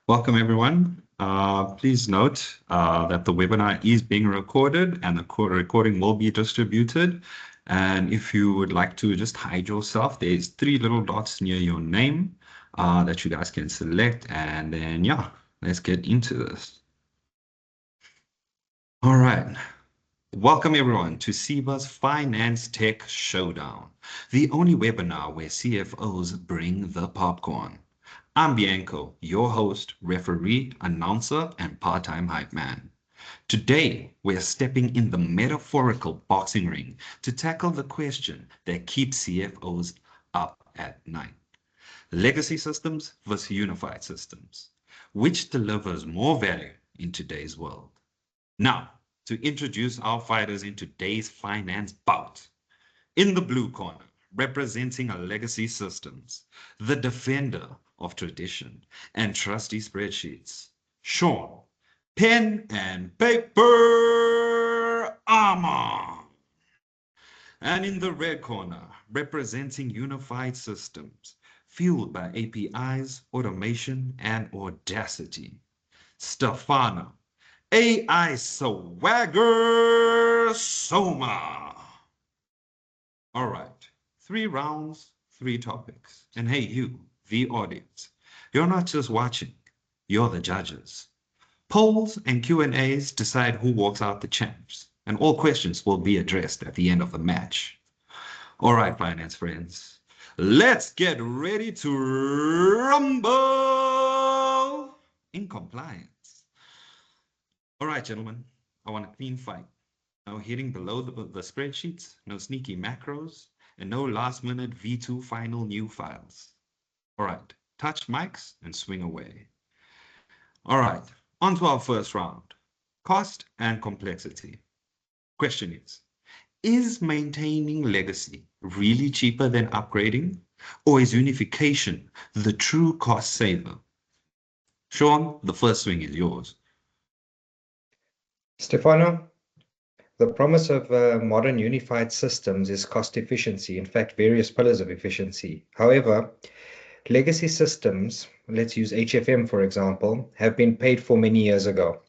Welcome, everyone. Please note that the webinar is being recorded and the recording will be distributed. And if you would like to just hide yourself, there's three little dots near your name that you guys can select. And then, yeah, let's get into this. All right. Welcome, everyone, to SEBA's Finance Tech Showdown, the only webinar where CFOs bring the popcorn. I'm Bianco, your host, referee, announcer, and part-time hype man. Today, we're stepping in the metaphorical boxing ring to tackle the question that keeps CFOs up at night. Legacy systems versus unified systems. Which delivers more value in today's world? Now, to introduce our fighters in today's finance bout. In the blue corner, representing our legacy systems, the defender of tradition and trusty spreadsheets, Sean, pen and paper armor. And in the red corner, representing unified systems, fueled by APIs, automation, and audacity, Stefano, AI Swagger Soma. All right, 3 rounds, 3 topics. And hey, you, the audience, you're not just watching, you're the judges. Polls and Q&As decide who walks out the champs, and all questions will be addressed at the end of the match. All right, finance friends, let's get ready to rumble in compliance. All right, gentlemen, I want a clean fight. No hitting below the spreadsheets, no sneaky macros, and no last-minute V2 final new files. All right, touch mics and swing away. All right, on to our first round. Cost and complexity. Question is maintaining legacy really cheaper than upgrading? Or is unification the true cost saver? Sean, the first swing is yours. Stefano, the promise of modern unified systems is cost efficiency, in fact, various pillars of efficiency. However, legacy systems, let's use HFM for example, have been paid for many years ago.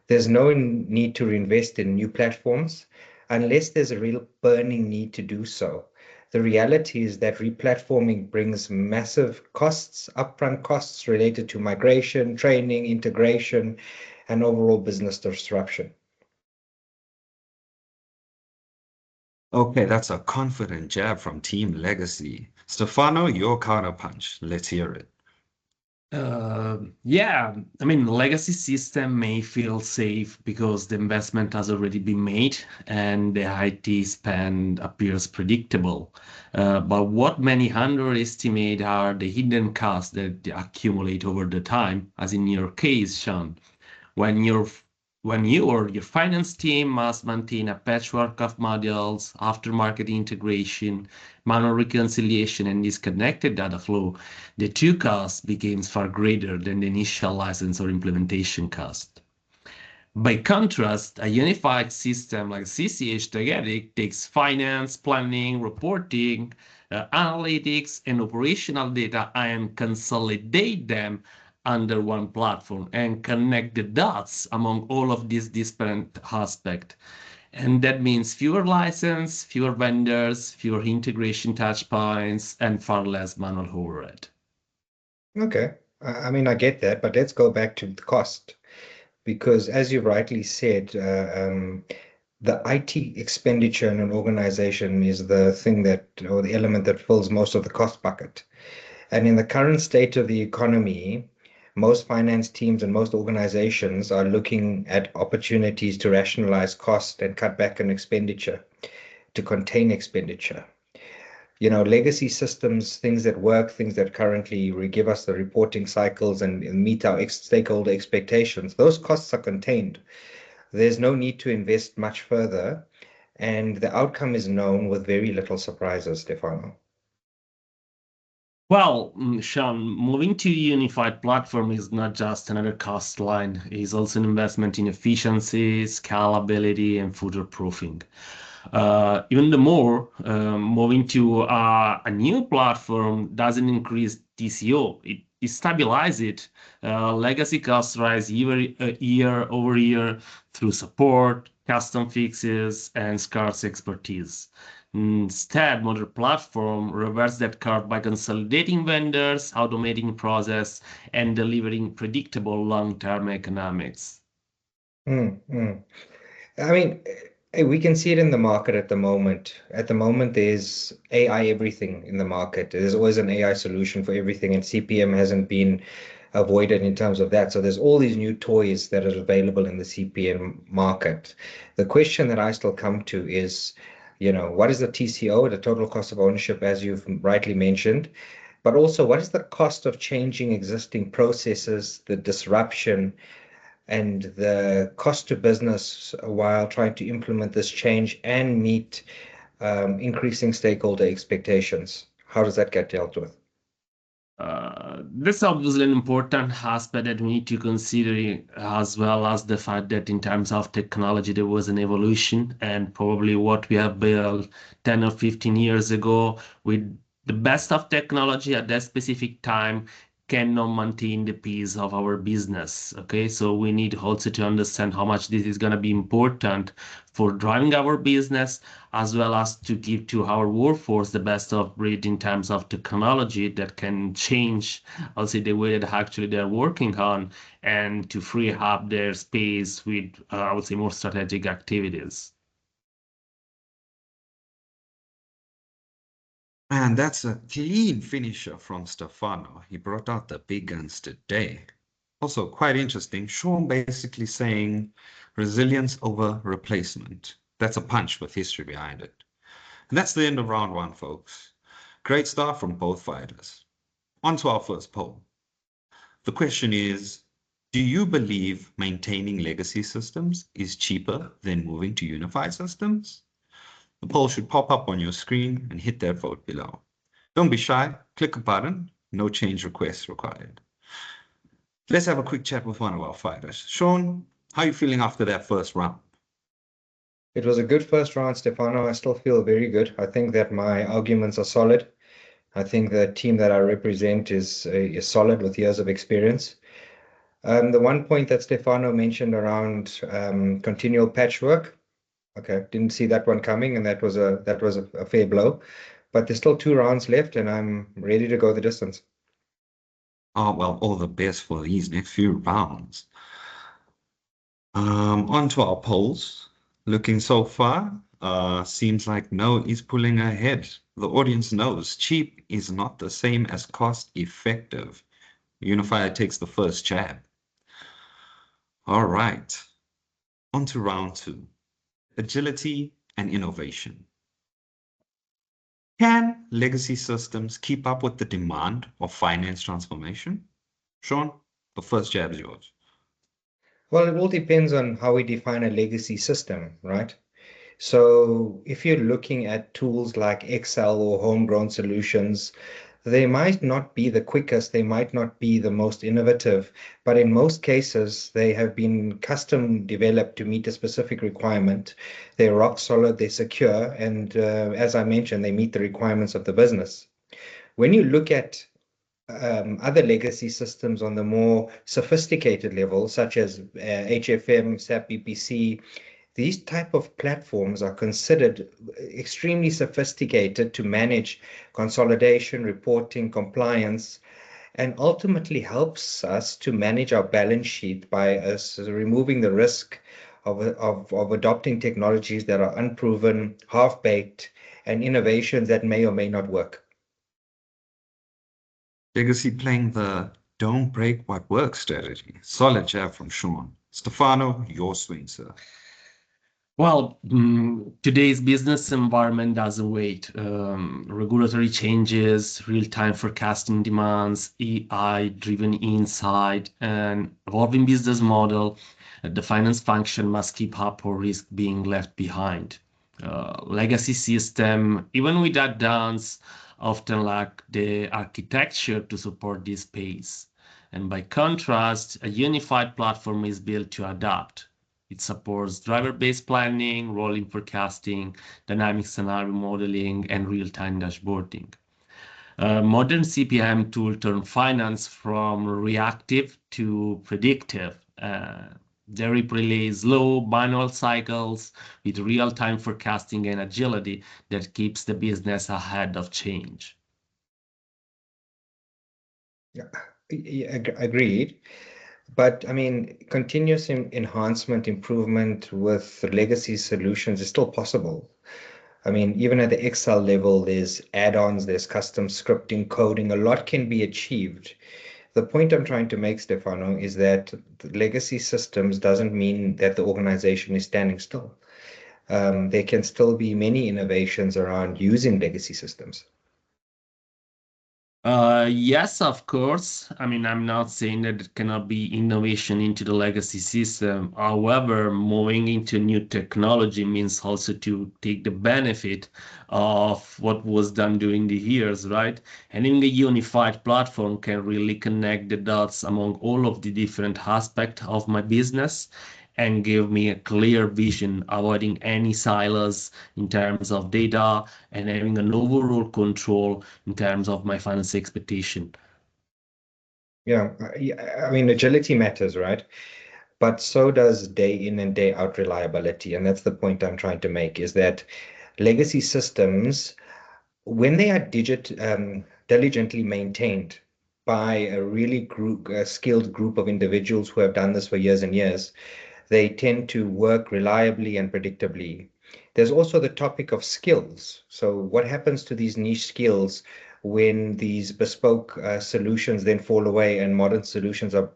There's no need to reinvest in new platforms unless there's a real burning need to do so. The reality is that replatforming brings massive costs, upfront costs related to migration, training, integration, and overall business disruption. Okay, that's a confident jab from Team Legacy. Stefano, your counterpunch. Let's hear it. Yeah, I mean, legacy system may feel safe because the investment has already been made and the IT spend appears predictable. But what many underestimate are the hidden costs that they accumulate over the time, as in your case, Sean. When you're when you or your finance team must maintain a patchwork of modules, aftermarket integration, manual reconciliation, and disconnected data flow, the true cost becomes far greater than the initial license or implementation cost. By contrast, a unified system like CCH Tagetic takes finance, planning, reporting, analytics, and operational data and consolidate them under one platform and connect the dots among all of these different aspects. And that means fewer license, fewer vendors, fewer integration touch points, and far less manual overhead. Okay, I mean, I get that, but let's go back to the cost. Because as you rightly said, the IT expenditure in an organization is the thing that, or the element that fills most of the cost bucket. And in the current state of the economy, most finance teams and most organizations are looking at opportunities to rationalize cost and cut back on expenditure, to contain expenditure. Legacy systems, things that work, things that currently give us the reporting cycles and meet our stakeholder expectations, those costs are contained. There's no need to invest much further, and the outcome is known with very little surprises, Stefano. Well, Sean, moving to a unified platform is not just another cost line. It's also an investment in efficiency, scalability, and future-proofing. Even the more, moving to a new platform doesn't increase TCO. It stabilize it. Legacy costs rise year over year through support, custom fixes, and scarce expertise. Instead, modern platform reverse that curve by consolidating vendors, automating process, and delivering predictable long-term economics. Mm, mm. I mean, we can see it in the market at the moment. At the moment, there's AI everything in the market. There's always an AI solution for everything, and CPM hasn't been avoided in terms of that. So there's all these new toys that are available in the CPM market. The question that I still come to is, what is the TCO, the total cost of ownership, as you've rightly mentioned, but also what is the cost of changing existing processes, the disruption, and the cost to business while trying to implement this change and meet increasing stakeholder expectations? How does that get dealt with? This is obviously an important aspect that we need to consider, as well as the fact that in terms of technology, there was an evolution, and probably what we have built 10 or 15 years ago with the best of technology at that specific time cannot maintain the pace of our business. Okay, so we need also to understand how much this is going to be important for driving our business, as well as to give to our workforce the best of breed in terms of technology that can change, I'll say, the way that actually they're working on, and to free up their space with, I would say, more strategic activities. And that's a clean finisher from Stefano. He brought out the big guns today. Also, quite interesting. Sean basically saying resilience over replacement. That's a punch with history behind it. And that's the end of round one, folks. Great start from both fighters. On to our first poll. The question is, do you believe maintaining legacy systems is cheaper than moving to unified systems? The poll should pop up on your screen and hit that vote below. Don't be shy, click a button, no change requests required. Let's have a quick chat with one of our fighters. Sean, how are you feeling after that first round? It was a good first round, Stefano. I still feel very good. I think that my arguments are solid. I think the team that I represent is solid with years of experience. The one point that Stefano mentioned around continual patchwork, okay, didn't see that one coming, and that was a fair blow. But there's still 2 rounds left, and I'm ready to go the distance. Oh, well, all the best for these next few rounds. On to our polls. Looking so far, seems like no is pulling ahead. The audience knows cheap is not the same as cost effective. Unifier takes the first jab. All right, on to round two. Agility and innovation. Can legacy systems keep up with the demand of finance transformation? Sean, the first jab is yours. Well, it all depends on how we define a legacy system, right? So if you're looking at tools like Excel or homegrown solutions, they might not be the quickest, they might not be the most innovative, but in most cases, they have been custom developed to meet a specific requirement. They're rock solid, they're secure, and as I mentioned, they meet the requirements of the business. When you look at other legacy systems on the more sophisticated level, such as HFM, SAP BPC, these type of platforms are considered extremely sophisticated to manage consolidation, reporting, compliance, and ultimately helps us to manage our balance sheet by us removing the risk of adopting technologies that are unproven, half-baked, and innovations that may or may not work. Legacy playing the don't break what works strategy. Solid jab from Sean. Stefano, your swing, sir. Well, today's business environment doesn't wait. Regulatory changes, real-time forecasting demands, AI-driven insight, and evolving business model. The finance function must keep up or risk being left behind. Legacy system, even with that dance, often lack the architecture to support this pace. And by contrast, a unified platform is built to adapt. It supports driver-based planning, rolling forecasting, dynamic scenario modeling, and real-time dashboarding. Modern CPM tool turn finance from reactive to predictive. They replace slow manual cycles with real-time forecasting and agility that keeps the business ahead of change. Agreed. But I mean, continuous enhancement, improvement with legacy solutions is still possible. I mean, even at the Excel level, there's add-ons, there's custom scripting, coding, a lot can be achieved. The point I'm trying to make, Stefano, is that the legacy systems doesn't mean that the organization is standing still. There can still be many innovations around using legacy systems. Yes, of course. I mean, I'm not saying that it cannot be innovation into the legacy system. However, moving into new technology means also to take the benefit of what was done during the years, right? Having a unified platform can really connect the dots among all of the different aspects of my business and give me a clear vision, avoiding any silos in terms of data and having an overall control in terms of my finance expectation. Yeah, I mean, agility matters, right? But so does day in and day out reliability. And that's the point I'm trying to make is that legacy systems, when they are diligently maintained by a really skilled group of individuals who have done this for years and years, they tend to work reliably and predictably. There's also the topic of skills. So, what happens to these niche skills when these bespoke solutions then fall away and modern solutions are,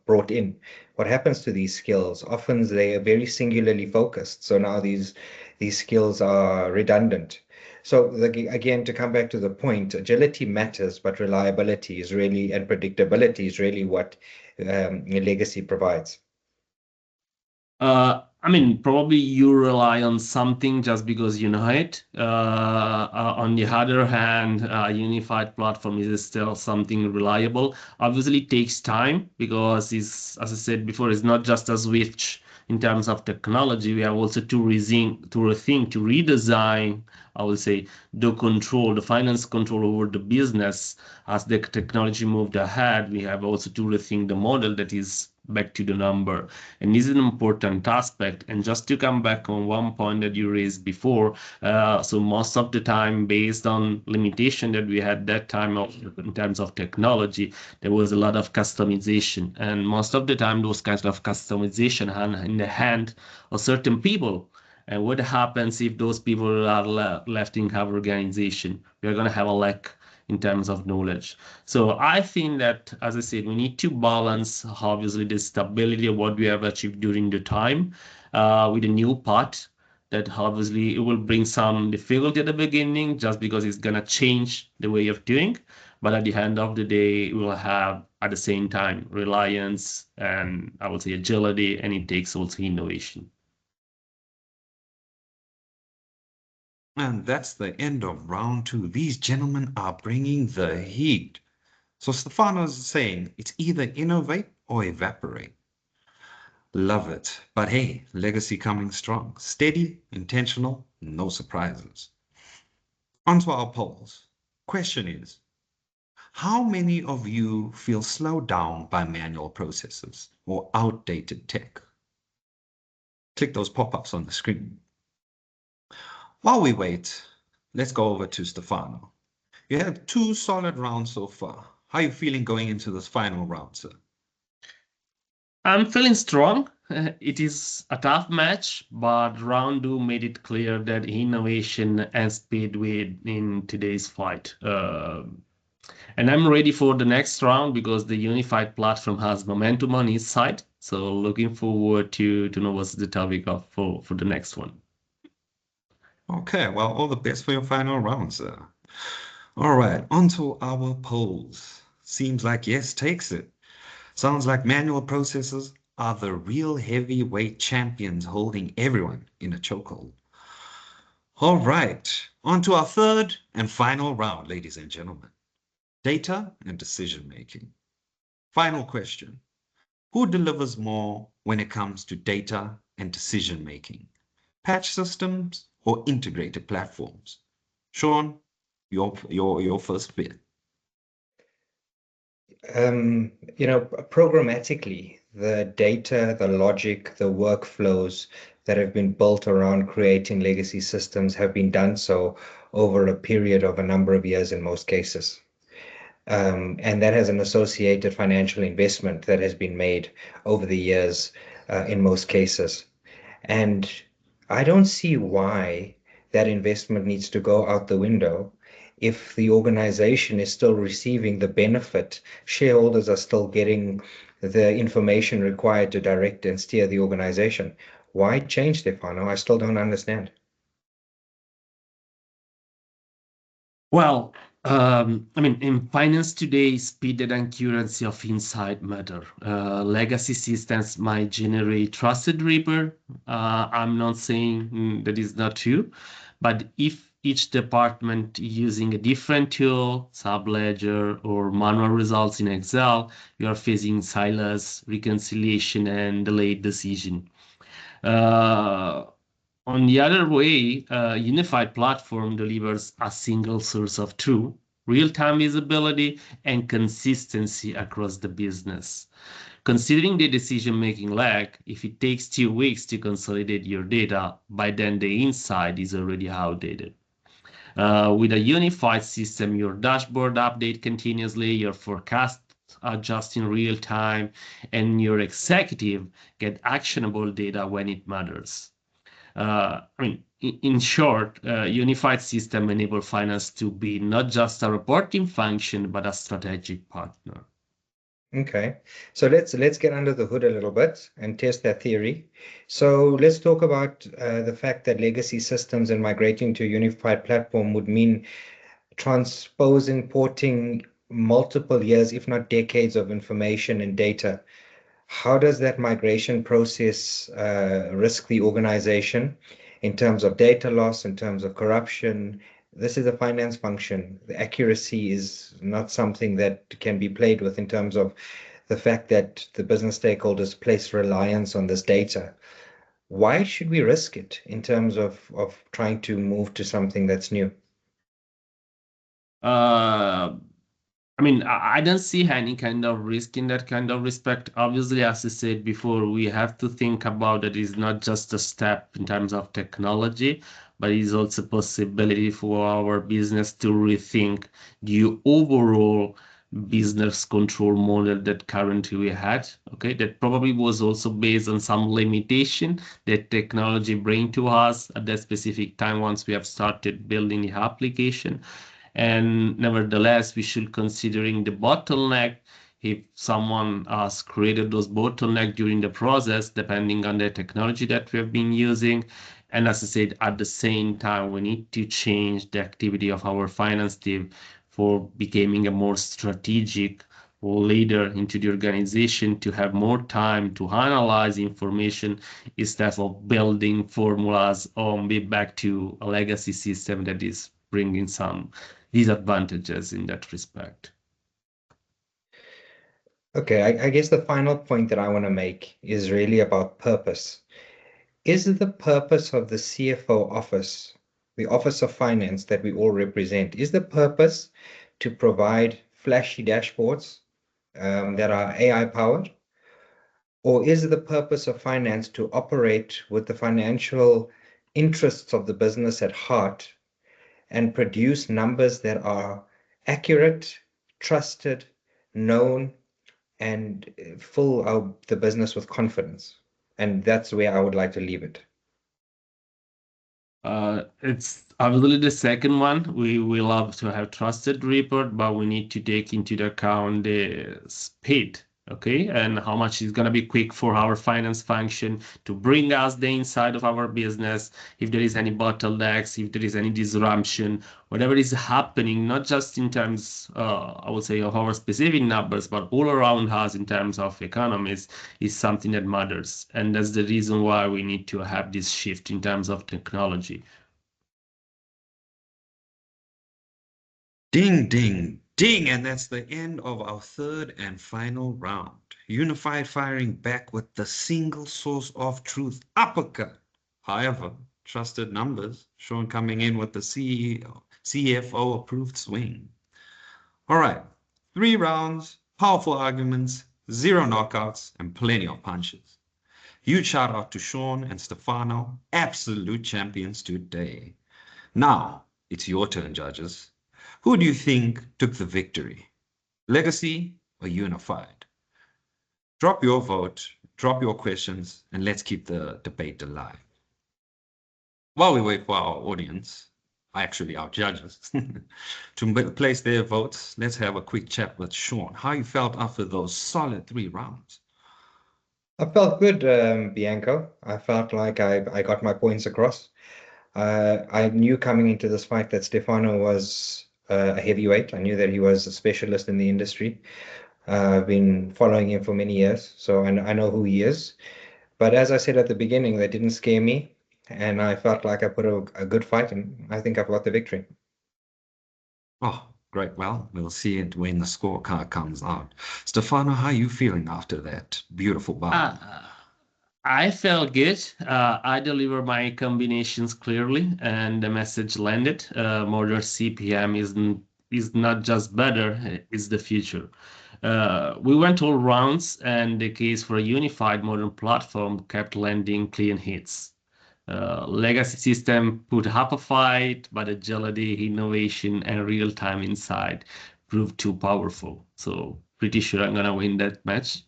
brought in? What happens to these skills? Often they are very singularly focused. So now these skills are redundant. So again, to come back to the point, agility matters, but reliability is really and predictability is really what legacy provides. I mean, probably you rely on something just because you know it. On the other hand, a unified platform is still something reliable. Obviously, it takes time because it's, as I said before, it's not just a switch in terms of technology. We have also to rethink, to redesign, I would say, the finance control over the business as the technology moved ahead. We have also to rethink the model that is back to the number. And this is an important aspect. And just to come back on one point that you raised before, so most of the time, based on limitation that we had that time in terms of technology, there was a lot of customization. And most of the time, those kinds of customization are in the hand of certain people. And what happens if those people are left in our organization? We're going to have a lack in terms of knowledge. So I think that, as I said, we need to balance obviously the stability of what we have achieved during the time with a new part that obviously it will bring some difficulty at the beginning just because it's going to change the way of doing. But at the end of the day, we will have at the same time reliance and I would say agility, and it takes also innovation. And that's the end of round two. These gentlemen are bringing the heat. So Stefano is saying it's either innovate or evaporate. Love it. But hey, legacy coming strong. Steady, intentional, no surprises. On to our polls. Question is, how many of you feel slowed down by manual processes or outdated tech? Click those pop-ups on the screen. While we wait, let's go over to Stefano. You had two solid rounds so far. How are you feeling going into this final round, sir? I'm feeling strong. It is a tough match, but round two made it clear that innovation and speed win in today's fight. And I'm ready for the next round because the unified platform has momentum on its side. So looking forward to know what's the topic of for the next one. Okay, well, all the best for your final round, sir. All right, on to our polls. Seems like yes takes it. Sounds like manual processes are the real heavyweight champions holding everyone in a chokehold. All right, on to our third and final round, ladies and gentlemen. Data and decision making. Final question. Who delivers more when it comes to data and decision making? Patch systems or integrated platforms? Sean, Your first bit. Programmatically, the data, the logic, the workflows that have been built around creating legacy systems have been done so over a period of a number of years in most cases. And that has an associated financial investment that has been made over the years in most cases. And I don't see why that investment needs to go out the window if the organization is still receiving the benefit, shareholders are still getting the information required to direct and steer the organization. Why change, Stefano? I still don't understand. Well, I mean, in finance today, speed and accuracy of insight matter. Legacy systems might generate trusted report. I'm not saying that is not true, but if each department using a different tool, subledger, or manual results in Excel, you are facing silos, reconciliation, and delayed decision. Uh, on the other way, a unified platform delivers a single source of truth, real-time visibility, and consistency across the business. Considering the decision-making lag, if it takes 2 weeks to consolidate your data, by then the insight is already outdated. With a unified system, your dashboard update continuously, your forecast adjust in real time, and your executive get actionable data when it matters. I mean, in short, unified system enable finance to be not just a reporting function, but a strategic partner. Okay, so let's get under the hood a little bit and test that theory. So let's talk about the fact that legacy systems and migrating to a unified platform would mean transposing, porting multiple years, if not decades, of information and data. How does that migration process risk the organization in terms of data loss, in terms of corruption? This is a finance function. The accuracy is not something that can be played with in terms of the fact that the business stakeholders place reliance on this data. Why should we risk it in terms of trying to move to something that's new? Uh, I mean, I don't see any kind of risk in that kind of respect. Obviously, as I said before, we have to think about it is not just a step in terms of technology, but it is also a possibility for our business to rethink the overall business control model that currently we had. Okay, that probably was also based on some limitation that technology bring to us at that specific time once we have started building the application. And nevertheless, we should considering the bottleneck if someone has created those bottleneck during the process, depending on the technology that we have been using. And as I said, at the same time, we need to change the activity of our finance team for becoming a more strategic leader into the organization to have more time to analyze information instead of building formulas or be back to a legacy system that is bringing some disadvantages in that respect. Okay, I guess the final point that I want to make is really about purpose. Is the purpose of the CFO office, the Office of Finance that we all represent, is the purpose to provide flashy dashboards that are AI powered? Or is the purpose of finance to operate with the financial interests of the business at heart and produce numbers that are accurate, trusted, known, and fill the business with confidence? And that's where I would like to leave it. It's obviously the second one. We love to have trusted report, but we need to take into account the speed, okay, and how much is gonna be quick for our finance function to bring us the inside of our business. If there is any bottlenecks, if there is any disruption, whatever is happening, not just in terms, I would say, of our specific numbers, but all around us in terms of economies, is something that matters. And that's the reason why we need to have this shift in terms of technology. Ding, ding, ding. And that's the end of our third and final round. Unified firing back with the single source of truth uppercut. However, trusted numbers, Sean coming in with the CFO approved swing. All right, 3 rounds, powerful arguments, zero knockouts, and plenty of punches. Huge shout out to Sean and Stefano, absolute champions today. Now, it's your turn, judges. Who do you think took the victory? Legacy or unified? Drop your vote, drop your questions, and let's keep the debate alive. While we wait for our audience, actually our judges, to place their votes, let's have a quick chat with Sean. How you felt after those solid 3 rounds? I felt good, Bianco. I felt like I got my points across. I knew coming into this fight that Stefano was a heavyweight. I knew that he was a specialist in the industry. I've been following him for many years, so I know who he is. But as I said at the beginning, that didn't scare me, and I felt like I put a good fight, and I think I've got the victory. Oh, great. Well, we'll see it when the scorecard comes out. Stefano, how are you feeling after that beautiful bout? Uh, I felt good. I delivered my combinations clearly, and the message landed. Modern CPM is not just better; it's the future. We went all rounds, and the case for a unified modern platform kept landing clean hits. Legacy system put up a fight, but agility, innovation, and real-time insight proved too powerful. So pretty sure I'm gonna win that match.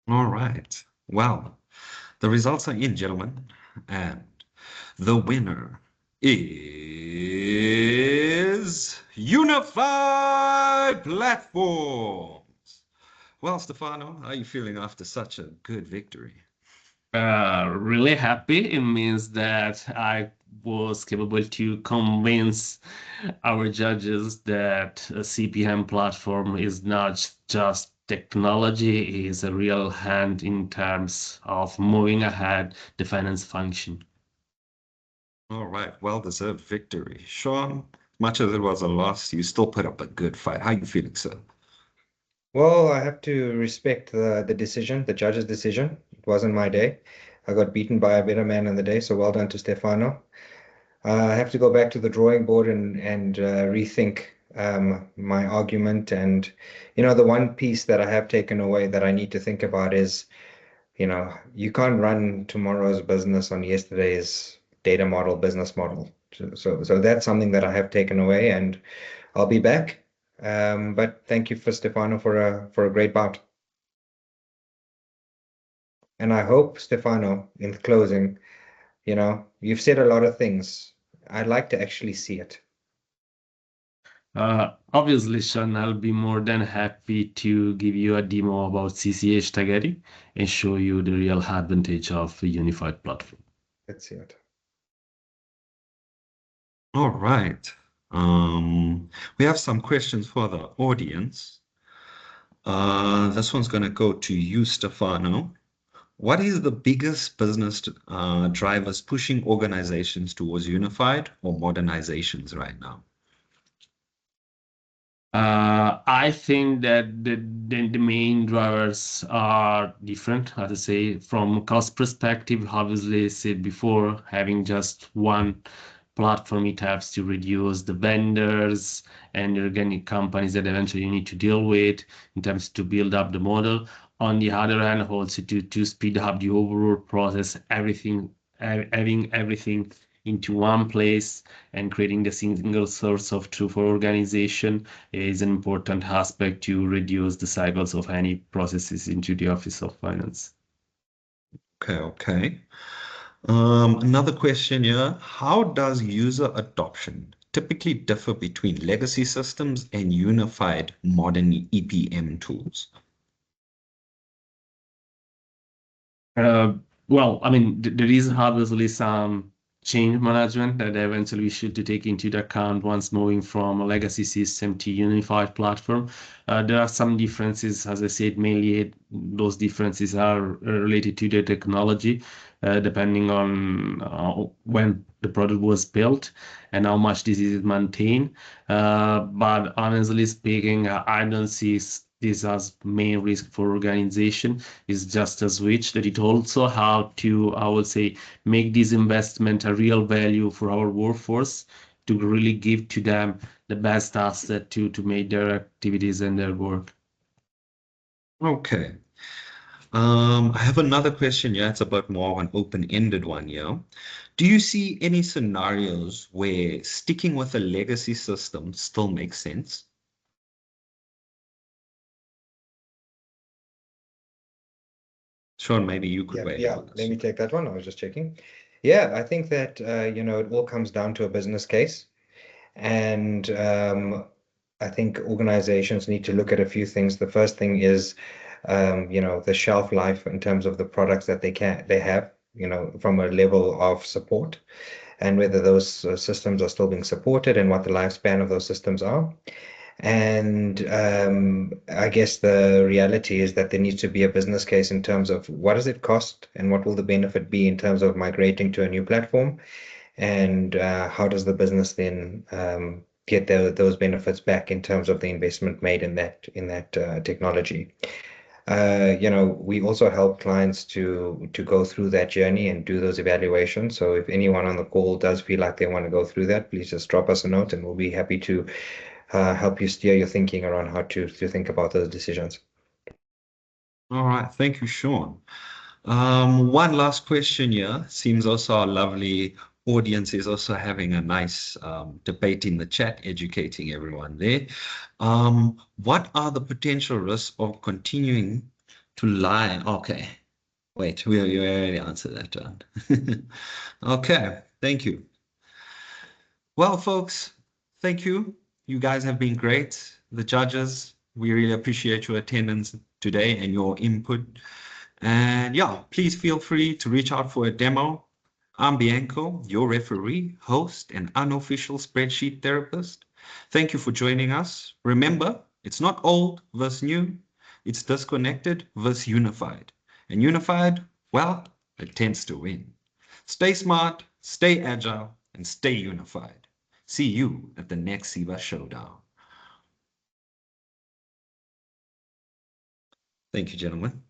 All right. Well, the results are in, gentlemen, and the winner is Unified Platforms. Well, Stefano, how are you feeling after such a good victory? Really happy. It means that I was capable to convince our judges that a CPM platform is not just technology, it is a real hand in terms of moving ahead the finance function. All right, well-deserved victory. Sean, much as it was a loss, you still put up a good fight. How are you feeling, sir? Well, I have to respect the decision, the judge's decision. It wasn't my day. I got beaten by a better man in the day, so well done to Stefano. I have to go back to the drawing board and rethink my argument. And the one piece that I have taken away that I need to think about is, you can't run tomorrow's business on yesterday's data model, business model. So that's something that I have taken away, and I'll be back. But thank you for Stefano for a great bout. And I hope, Stefano, in closing, you've said a lot of things. I'd like to actually see it. Obviously, Sean, I'll be more than happy to give you a demo about CCH Tagari and show you the real advantage of a unified platform. Let's see it. All right. We have some questions for the audience. This one's going to go to you, Stefano. What is the biggest business drivers pushing organizations towards unified or modernizations right now? I think that the main drivers are different. As I say, from cost perspective, obviously, said before, having just one platform, it helps to reduce the vendors and the organic companies that eventually you need to deal with in terms to build up the model. On the other hand, also to speed up the overall process, having everything into one place and creating the single source of truth for organization is an important aspect to reduce the cycles of any processes into the Office of Finance. Okay, okay. Another question here. How does user adoption typically differ between legacy systems and unified modern EPM tools? Uh, well, I mean, there is obviously some change management that eventually we should to take into the account once moving from a legacy system to unified platform. There are some differences, as I said, mainly those differences are related to the technology, depending on when the product was built and how much this is maintained. But honestly speaking, I don't see this as main risk for organization. Is just a switch that it also how to, I would say, make this investment a real value for our workforce to really give to them the best asset to make their activities and their work. Okay. I have another question. Yeah, it's about more of an open-ended one. Yeah. Do you see any scenarios where sticking with a legacy system still makes sense? Sean, maybe you could Yeah, weigh in yeah. on Let this. me take that one. I was just checking. Yeah, I think that it all comes down to a business case. And I think organizations need to look at a few things. The first thing is, the shelf life in terms of the products that they have, from a level of support, and whether those systems are still being supported and what the lifespan of those systems are. And I guess the reality is that there needs to be a business case in terms of what does it cost and what will the benefit be in terms of migrating to a new platform, and how does the business then get those benefits back in terms of the investment made in that technology. We also help clients to go through that journey and do those evaluations. So if anyone on the call does feel like they want to go through that, please just drop us a note, and we'll be happy to help you steer your thinking around how to think about those decisions. All right. Thank you, Sean. One last question here. Seems also our lovely audience is also having a nice debate in the chat, educating everyone there. What are the potential risks of continuing to lie? Okay, wait, we already answered that one. Okay, thank you. Well, folks, thank you. You guys have been great. The judges, we really appreciate your attendance today and your input. And yeah, please feel free to reach out for a demo. I'm Bianco, your referee, host, and unofficial spreadsheet therapist. Thank you for joining us. Remember, it's not old versus new, it's disconnected versus unified. And unified, well, it tends to win. Stay smart, stay agile, and stay unified. See you at the next SIVA Showdown. Thank you, gentlemen.